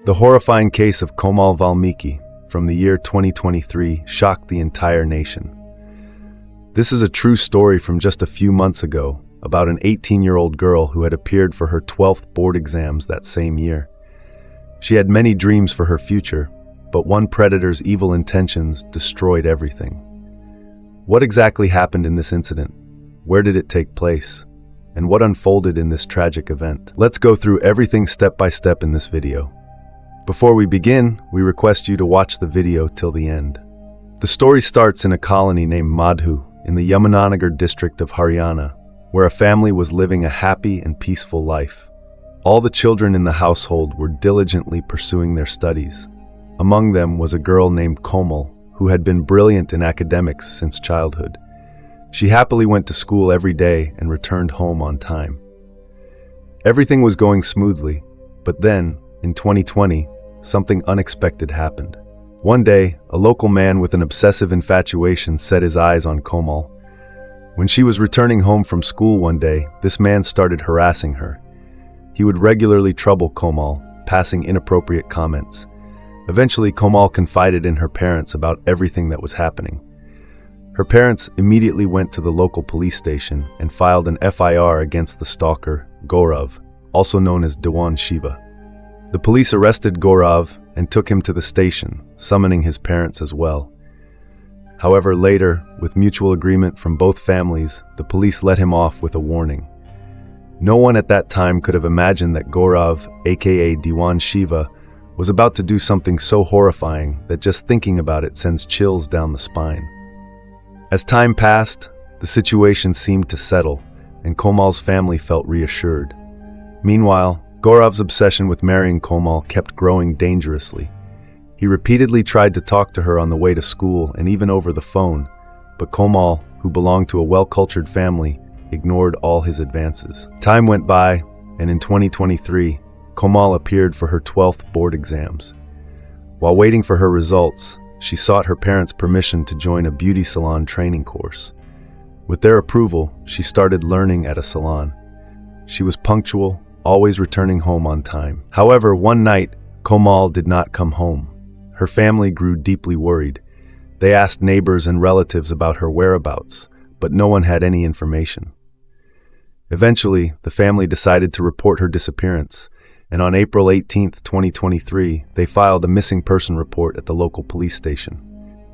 The horrifying case of Komal Valmiki from the year 2023 shocked the entire nation. This is a true story from just a few months ago about an 18-year-old girl who had appeared for her 12th board exams that same year. She had many dreams for her future, but one predator's evil intentions destroyed everything. What exactly happened in this incident? Where did it take place? And what unfolded in this tragic event? Let's go through everything step by step in this video. Before we begin, we request you to watch the video till the end. The story starts in a colony named Madhu in the Yamunanagar district of Haryana, where a family was living a happy and peaceful life. All the children in the household were diligently pursuing their studies. Among them was a girl named Komal, who had been brilliant in academics since childhood. She happily went to school every day and returned home on time. Everything was going smoothly, but then, in 2020, something unexpected happened. One day, a local man with an obsessive infatuation set his eyes on Komal. When she was returning home from school one day, this man started harassing her. He would regularly trouble Komal, passing inappropriate comments. Eventually, Komal confided in her parents about everything that was happening. Her parents immediately went to the local police station and filed an FIR against the stalker, Gaurav, also known as Dewan Shiva. The police arrested Gaurav and took him to the station, summoning his parents as well. However, later, with mutual agreement from both families, the police let him off with a warning. No one at that time could have imagined that Gaurav, aka Dewan Shiva, was about to do something so horrifying that just thinking about it sends chills down the spine. As time passed, the situation seemed to settle, and Komal's family felt reassured. Meanwhile, Gaurav's obsession with marrying Komal kept growing dangerously. He repeatedly tried to talk to her on the way to school and even over the phone, but Komal, who belonged to a well-cultured family, ignored all his advances. Time went by, and in 2023, Komal appeared for her 12th board exams. While waiting for her results, she sought her parents' permission to join a beauty salon training course. With their approval, she started learning at a salon. She was punctual, always returning home on time. However, one night, Komal did not come home. Her family grew deeply worried. They asked neighbors and relatives about her whereabouts, but no one had any information. Eventually, the family decided to report her disappearance, and on April 18, 2023, they filed a missing person report at the local police station.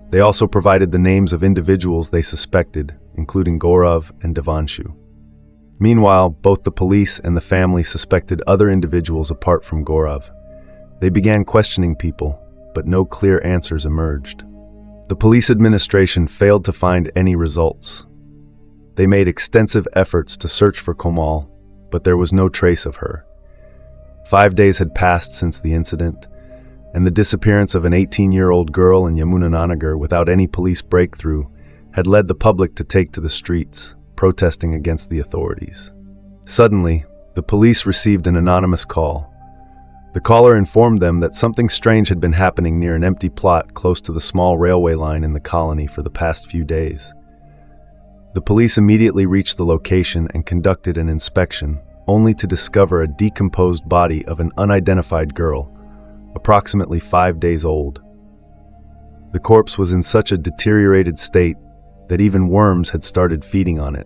They also provided the names of individuals they suspected, including Gaurav and Devanshu. Meanwhile, both the police and the family suspected other individuals apart from Gaurav. They began questioning people, but no clear answers emerged. The police administration failed to find any results. They made extensive efforts to search for Komal, but there was no trace of her. 5 days had passed since the incident, and the disappearance of an 18-year-old girl in Yamunanagar without any police breakthrough had led the public to take to the streets, protesting against the authorities. Suddenly, the police received an anonymous call. The caller informed them that something strange had been happening near an empty plot close to the small railway line in the colony for the past few days. The police immediately reached the location and conducted an inspection, only to discover a decomposed body of an unidentified girl, approximately 5 days old. The corpse was in such a deteriorated state that even worms had started feeding on it,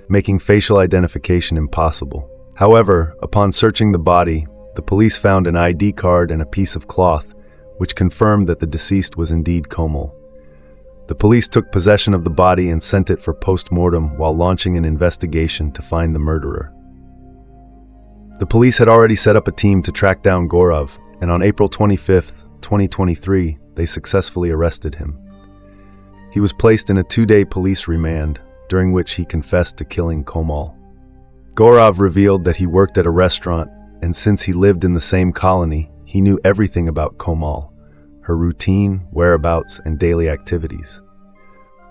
making facial identification impossible. However, upon searching the body, the police found an ID card and a piece of cloth, which confirmed that the deceased was indeed Komal. The police took possession of the body and sent it for post-mortem while launching an investigation to find the murderer. The police had already set up a team to track down Gaurav, and on April 25, 2023, they successfully arrested him. He was placed in a 2-day police remand, during which he confessed to killing Komal. Gaurav revealed that he worked at a restaurant, and since he lived in the same colony, he knew everything about Komal, her routine, whereabouts, and daily activities.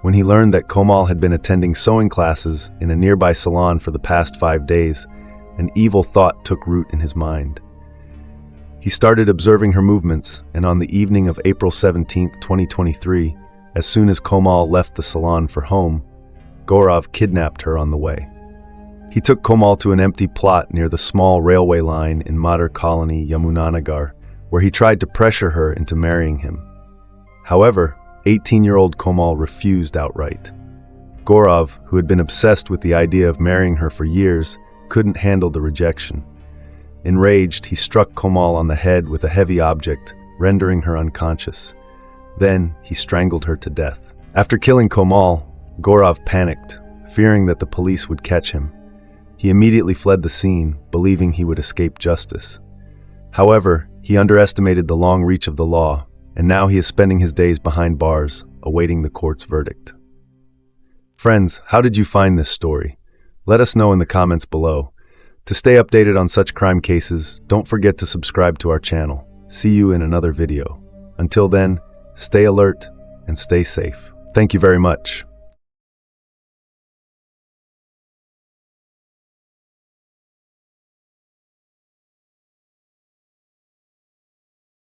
When he learned that Komal had been attending sewing classes in a nearby salon for the past 5 days, an evil thought took root in his mind. He started observing her movements, and on the evening of April 17, 2023, as soon as Komal left the salon for home, Gaurav kidnapped her on the way. He took Komal to an empty plot near the small railway line in Madar Colony, Yamunanagar, where he tried to pressure her into marrying him. However, 18-year-old Komal refused outright. Gaurav, who had been obsessed with the idea of marrying her for years, couldn't handle the rejection. Enraged, he struck Komal on the head with a heavy object, rendering her unconscious. Then, he strangled her to death. After killing Komal, Gaurav panicked, fearing that the police would catch him. He immediately fled the scene, believing he would escape justice. However, he underestimated the long reach of the law, and now he is spending his days behind bars, awaiting the court's verdict. Friends, how did you find this story? Let us know in the comments below. To stay updated on such crime cases, don't forget to subscribe to our channel. See you in another video. Until then, stay alert and stay safe. Thank you very much.